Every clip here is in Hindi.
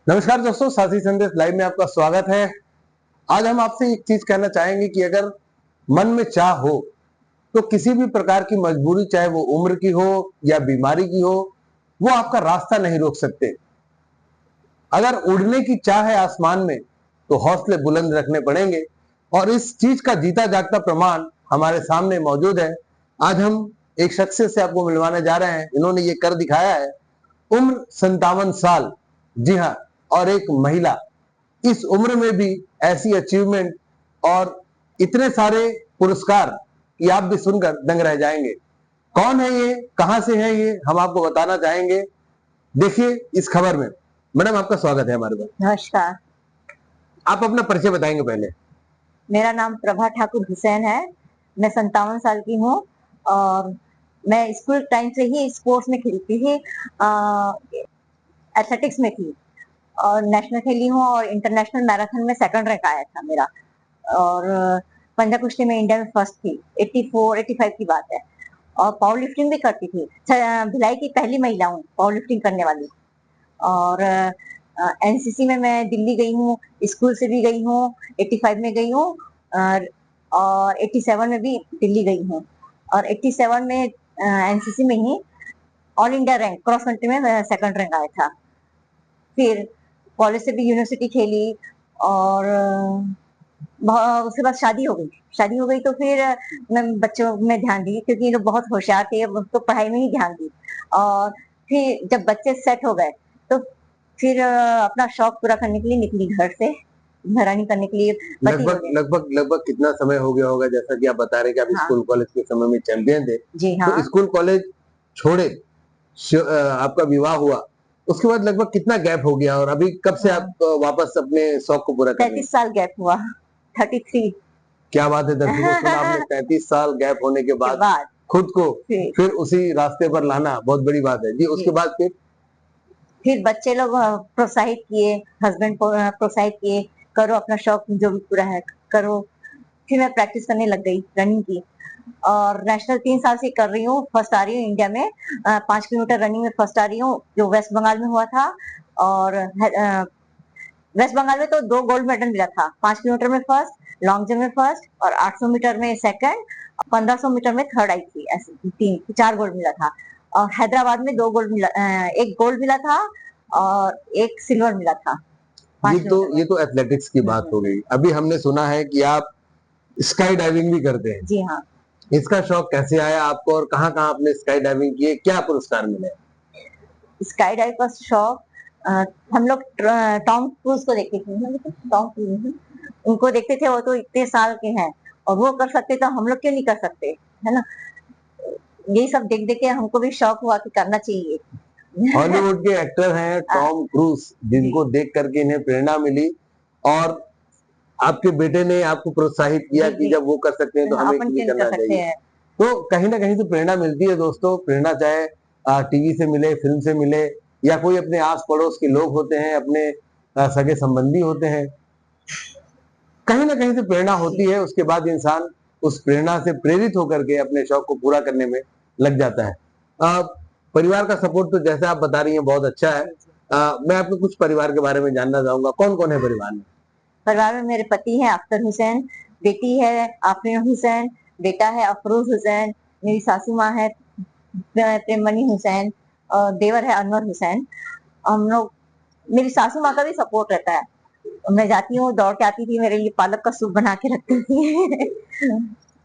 नमस्कार दोस्तों, साथी संदेश लाइव में आपका स्वागत है। आज हम आपसे एक चीज कहना चाहेंगे कि अगर मन में चाह हो तो किसी भी प्रकार की मजबूरी, चाहे वो उम्र की हो या बीमारी की हो, वो आपका रास्ता नहीं रोक सकते। अगर उड़ने की चाह है आसमान में तो हौसले बुलंद रखने पड़ेंगे और इस चीज का जीता जागता प्रमाण हमारे सामने मौजूद है। आज हम एक शख्सियत से आपको मिलवाने जा रहे हैं। इन्होंने ये कर दिखाया है। उम्र 57 साल, जी हाँ, और एक महिला। इस उम्र में भी ऐसी अचीवमेंट और इतने सारे पुरस्कार कि आप भी सुनकर दंग रह जाएंगे। कौन है ये, कहां से है ये, हम आपको बताना चाहेंगे। देखिए इस खबर में। मैडम, आपका स्वागत है हमारे पास। नमस्कार। आप अपना परिचय बताएंगे पहले। मेरा नाम प्रभा ठाकुर हुसैन है। मैं 57 साल की हूँ और मैं स्कूल टाइम से ही स्पोर्ट्स में खेलती थी। एथलेटिक्स में थी और नेशनल खेली हूँ और इंटरनेशनल मैराथन में सेकंड रैंक आया था मेरा। और पंजा कुश्ती में इंडिया में फर्स्ट थी। 84-85 की बात है। और पावर लिफ्टिंग भी करती थी। भिलाई की पहली महिला हूँ पावर लिफ्टिंग करने वाली। और एनसीसी में मैं दिल्ली गई हूँ, स्कूल से भी गई हूँ, 85 में गई हूँ और 87 में भी दिल्ली गई हूँ। और 87 में एनसीसी में ही all India rank cross country में सेकंड रैंक आया था। फिर कॉलेज से भी यूनिवर्सिटी खेली और उसके बाद शादी हो गई तो फिर मैं बच्चों में ध्यान दी क्योंकि ये लोग बहुत होशियार थे, तो पढ़ाई में ही ध्यान दी। और फिर जब बच्चे सेट हो गए तो फिर अपना शौक पूरा करने के लिए निकली घर से, घरानी करने के लिए। लगभग कितना समय हो गया होगा? जैसा कि आप बता रहे कि आप स्कूल कॉलेज के समय में चैंपियन थे। जी हाँ। तो स्कूल कॉलेज छोड़े, आपका विवाह हुआ, उसके बाद लगभग कितना गैप हो गया और अभी कब से आप वापस अपने शौक को पूरा कर रहे हैं? 33 साल गैप हुआ। 33। क्या बात है दर्शकों, सुना आपने। 33 साल गैप होने के बाद खुद को फिर उसी रास्ते पर लाना बहुत बड़ी बात है जी। उसके बाद फिर बच्चे लोग प्रोत्साहित किए, हस्बैंड प्रोत्साहित किए, करो अपना शौक जो भी पूरा है करो। फिर मैं प्रैक्टिस करने लग गई रनिंग की और नेशनल 3 साल से कर रही हूँ। फर्स्ट आ रही हूँ इंडिया में। 5 किलोमीटर रनिंग में फर्स्ट आ रही हूँ, जो वेस्ट बंगाल में हुआ था। और वेस्ट बंगाल में तो 2 गोल्ड मेडल मिला था। 5 किलोमीटर में फर्स्ट, लॉन्ग जंप में फर्स्ट और 800 मीटर में सेकंड, 1500 मीटर में थर्ड आई थी। ऐसे 4 गोल्ड मिला था। और हैदराबाद में 2 गोल्ड मिला, 1 गोल्ड मिला था और 1 सिल्वर मिला था। ये तो एथलेटिक्स की बात हो गई। अभी हमने सुना है कि आप स्काई डाइविंग भी करते हैं। जी हाँ। इसका शौक कैसे आया आपको और कहाँ कहाँ आपने स्काई डाइविंग किए, क्या पुरस्कार मिले? स्काई डाइव का शौक हम लोग टॉम क्रूज को देखते थे। टॉम क्रूज उनको देखते थे, वो तो इतने साल के हैं और वो कर सकते तो हम लोग क्यों नहीं कर सकते, है ना। यही सब देख देख के हमको भी शौक हुआ कि करना चाहिए। हॉलीवुड के एक्टर हैं टॉम क्रूज, जिनको देख करके इन्हें प्रेरणा मिली और आपके बेटे ने आपको प्रोत्साहित किया कि जब वो कर सकते हैं तो हमें क्यों नहीं करना चाहिए। तो कहीं ना कहीं से प्रेरणा मिलती है दोस्तों। प्रेरणा चाहे टीवी से मिले, फिल्म से मिले, या कोई अपने आस पड़ोस के लोग होते हैं, अपने सगे संबंधी होते हैं, कहीं ना कहीं से प्रेरणा होती है। उसके बाद इंसान उस प्रेरणा से प्रेरित होकर के अपने शौक को पूरा करने में लग जाता है। परिवार का सपोर्ट तो जैसे आप बता रही हैं बहुत अच्छा है। मैं आपको कुछ परिवार के बारे में जानना चाहूंगा। कौन कौन है परिवार में? परिवार में मेरे पति हैं अख्तर हुसैन, बेटी है आफरीन हुसैन, बेटा है अफरोज हुसैन, मेरी सासू माँ है प्रेममणि हुसैन और देवर है अनवर हुसैन। हम लोग, मेरी सासू माँ का भी सपोर्ट रहता है। मैं जाती हूँ, दौड़ के आती थी, मेरे लिए पालक का सूप बना के रखती थी।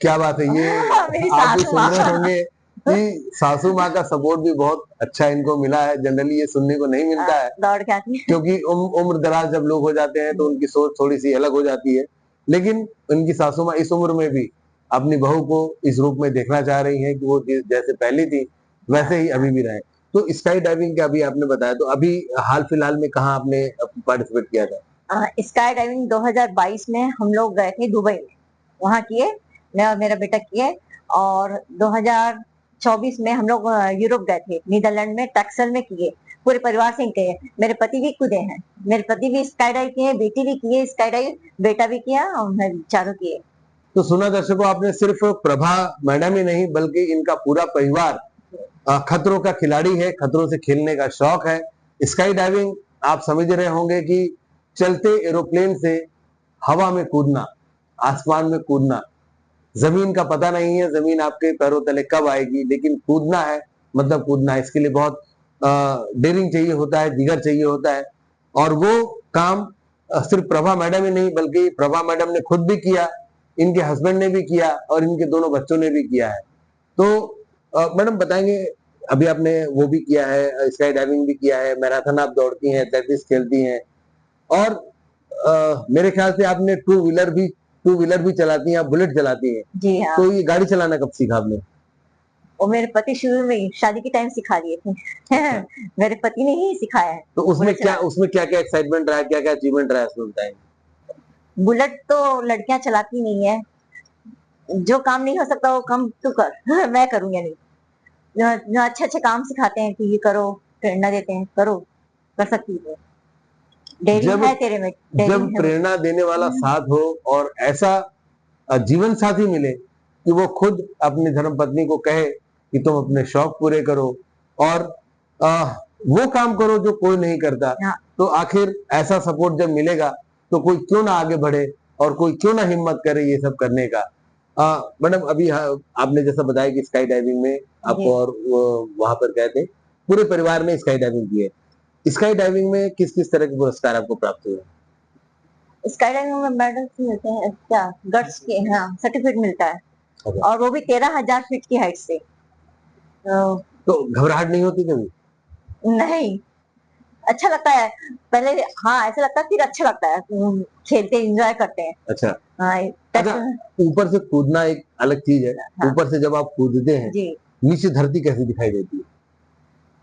क्या बात है ये। आप भी सुन रहे होंगे कि सासू माँ का सपोर्ट भी बहुत अच्छा इनको मिला है। जनरली ये सुनने को नहीं मिलता है, दौड़ के आती है क्योंकि उम्र दराज जब लोग हो जाते हैं तो उनकी सोच थोड़ी सी अलग हो जाती है। लेकिन उनकी सासू माँ इस उम्र में भी अपनी बहू को इस रूप में देखना चाह रही हैं कि वो जैसे पहली थी वैसे ही अभी भी रहे। तो स्काई डाइविंग का अभी आपने बताया, तो अभी हाल फिलहाल में कहाँ आपने पार्टिसिपेट किया था? स्काई डाइविंग 2022 में हम लोग गए थे दुबई में, वहाँ किए, मैं और मेरा बेटा किए। और 2024 में हम लोग यूरोप गए थे, नीदरलैंड में टैक्सल में किए, पूरे परिवार से गए। मेरे पति भी कूदे हैं, मेरे पति भी स्काई डाइव किए, बेटी भी किए स्काई डाइव, बेटा भी किया और मैं चारों किए। तो सुना दर्शकों, आपने सिर्फ प्रभा मैडम ही नहीं बल्कि इनका पूरा परिवार खतरों का खिलाड़ी है, खतरों से खेलने का शौक है। स्काई डाइविंग आप समझ रहे होंगे कि चलते एरोप्लेन से हवा में कूदना, आसमान में कूदना, जमीन का पता नहीं है, जमीन आपके पैरों तले कब आएगी, लेकिन कूदना है मतलब कूदना है। इसके लिए बहुत डेयरिंग चाहिए होता है, जिगर चाहिए होता है। और वो काम सिर्फ प्रभा मैडम ही नहीं बल्कि प्रभा मैडम ने खुद भी किया, इनके हस्बैंड ने भी किया और इनके दोनों बच्चों ने भी किया है। तो मैडम बताएंगे, अभी आपने वो भी किया है, स्काई डाइविंग भी किया है, मैराथन आप दौड़ती हैं, एथलेटिक्स खेलती हैं और मेरे ख्याल से आपने टू व्हीलर भी चलाती हैं, आप बुलेट चलाती हैं। जी हाँ। तो ये गाड़ी चलाना कब सीखा आपने? वो मेरे पति शुरू में ही शादी के टाइम सिखा दिए थे मेरे पति ने ही सिखाया है। तो बुलेट चलाना। उसमें क्या क्या एक्साइटमेंट रहा, क्या क्या अचीवमेंट रहा, उसमें बताएंगे। बुलेट तो लड़कियां चलाती नहीं है, जो काम नहीं हो सकता वो काम तू कर मैं करूंगी नहीं। जो अच्छे अच्छे काम सिखाते हैं कि ये करो, प्रेरणा देते हैं, करो, कर सकती हो, डेयरिंग है तेरे में, जब डेयरिंग है। प्रेरणा देने वाला साथ हो और ऐसा जीवन साथी मिले कि वो खुद अपनी धर्मपत्नी को कहे कि तुम अपने शौक पूरे करो और वो काम करो जो कोई नहीं करता, हाँ। तो आखिर ऐसा सपोर्ट जब मिलेगा तो कोई क्यों ना आगे बढ़े और कोई क्यों ना हिम्मत करे ये सब करने का। मैडम अभी आपने जैसा बताया कि स्काई डाइविंग में आपको और वहां पर गए थे, पूरे परिवार ने स्काई डाइविंग की है। स्काई डाइविंग में किस किस तरह के पुरस्कार आपको प्राप्त हुए? स्काई डाइविंग में मेडल्स मिलते हैं, क्या गट्स के, हाँ सर्टिफिकेट मिलता है। और वो भी 13,000 फीट की हाइट से। तो घबराहट नहीं होती कभी? नहीं, अच्छा लगता है पहले, हाँ ऐसा लगता है, फिर अच्छा लगता है, खेलते एंजॉय करते हैं। अच्छा। हाँ, अच्छा, ऊपर से कूदना एक अलग चीज है। हाँ। ऊपर से जब आप कूदते हैं जी। नीचे धरती कैसी दिखाई देती है?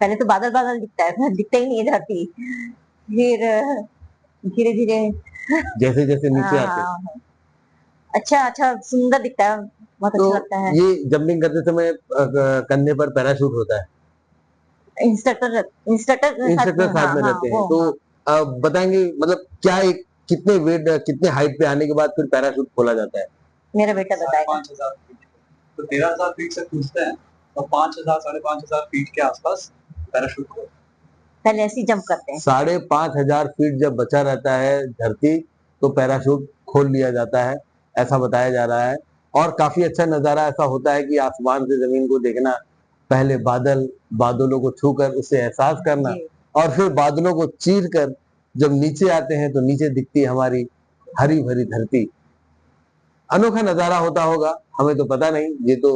पहले तो बादल बादल दिखता है, दिखता ही नहीं है धरती, फिर धीरे धीरे जैसे जैसे नीचे आते हैं। हाँ, अच्छा अच्छा सुंदर दिखता है, बहुत तो अच्छा लगता है। ये जंपिंग करते समय कंधे पर पैराशूट होता है, इंस्ट्रक्टर इंस्ट्रक्टर साथ हाँ में हाँ रहते हैं, वो तो हाँ। बताएंगे मतलब क्या एक कितने वेट कितने हाइट पे आने के बाद फिर पैराशूट खोला जाता है? मेरा बेटा बताएगा। 5,000 फीट, तो 13,000 फीट से कूदते हैं और 5,000 5,500 फीट के आसपास पैराशूट को पहले ऐसे ही जंप करते हैं। 5,500 फीट जब बचा रहता है धरती तो पैराशूट खोल लिया जाता है, ऐसा बताया जा रहा है। और काफी अच्छा नजारा ऐसा होता है कि आसमान से जमीन को देखना, पहले बादलों को छूकर उससे एहसास करना और फिर बादलों को चीर कर जब नीचे आते हैं तो नीचे दिखती है हमारी हरी भरी धरती। अनोखा नजारा होता होगा, हमें तो पता नहीं, ये तो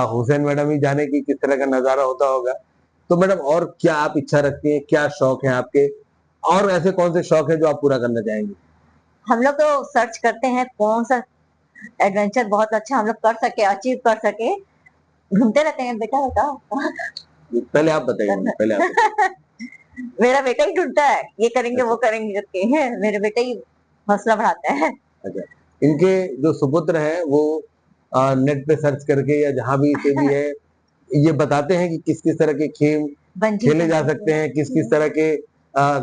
हुसैन मैडम ही जाने की किस तरह का नजारा होता होगा। तो मैडम और क्या आप इच्छा रखती हैं, क्या शौक है आपके, और ऐसे कौन से शौक है जो आप पूरा करना चाहेंगे? हम लोग तो सर्च करते हैं कौन सा एडवेंचर बहुत अच्छा हम लोग कर सके, अचीव कर सके, घूमते रहते हैं। बेटा बताओ पहले आप बताइए, पहले आप बताइए। मेरा बेटा ही ढूंढता है, ये करेंगे वो करेंगे करके मेरे बेटा ही हौसला बढ़ाता है। अच्छा, इनके जो सुपुत्र हैं वो नेट पे सर्च करके या जहां भी से भी है ये बताते हैं कि किस किस तरह के खेल खेले जा सकते हैं, किस किस तरह के अ,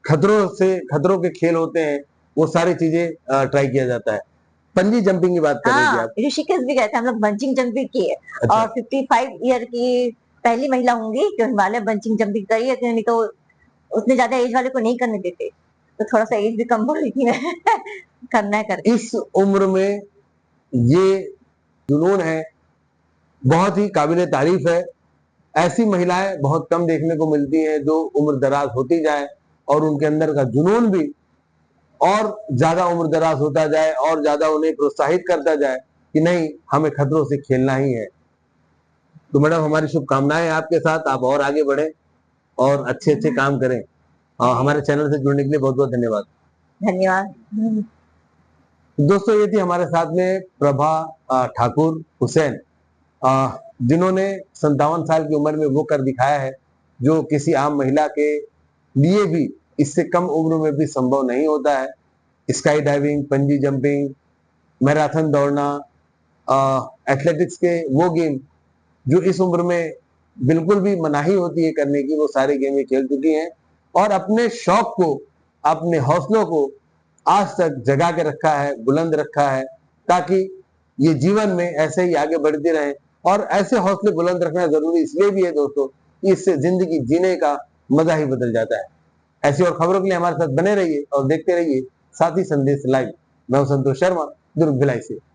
खतरों के खेल होते हैं, वो सारी चीजें ट्राई किया जाता है। पंजी जंपिंग की बात कर रही थी हाँ, आप। ऋषिकेश भी गए थे हम लोग, बंचिंग जंपिंग की है। अच्छा। और 55 ईयर की पहली महिला होंगी जो हिमालय बंचिंग जंपिंग करी है, नहीं तो उतने ज्यादा एज वाले को नहीं करने देते, तो थोड़ा सा एज भी कम हो रही थी करना है करके। इस उम्र में ये जुनून है, बहुत ही काबिले तारीफ है। ऐसी महिलाएं बहुत कम देखने को मिलती हैं जो उम्र दराज होती जाए और उनके अंदर का जुनून भी और ज्यादा उम्र दराज होता जाए और ज्यादा उन्हें प्रोत्साहित करता जाए कि नहीं, हमें खतरों से खेलना ही है। तो मैडम हमारी शुभकामनाएं आपके साथ, आप और आगे बढ़े और अच्छे अच्छे काम करें। और हमारे चैनल से जुड़ने के लिए बहुत बहुत धन्यवाद। धन्यवाद। दोस्तों ये थी हमारे साथ में प्रभा ठाकुर हुसैन, जिन्होंने 57 साल की उम्र में वो कर दिखाया है जो किसी आम महिला के लिए भी इससे कम उम्र में भी संभव नहीं होता है। स्काई डाइविंग, पंजी जंपिंग, मैराथन दौड़ना, एथलेटिक्स के वो गेम जो इस उम्र में बिल्कुल भी मनाही होती है करने की, वो सारे गेम ये खेल चुकी हैं और अपने शौक को, अपने हौसलों को आज तक जगा के रखा है, बुलंद रखा है, ताकि ये जीवन में ऐसे ही आगे बढ़ते रहें। और ऐसे हौसले बुलंद रखना जरूरी इसलिए भी है दोस्तों कि इससे जिंदगी जीने का मजा ही बदल जाता है। ऐसी और खबरों के लिए हमारे साथ बने रहिए और देखते रहिए साथी संदेश लाइव। मैं हूं संतोष शर्मा, दुर्ग भिलाई से।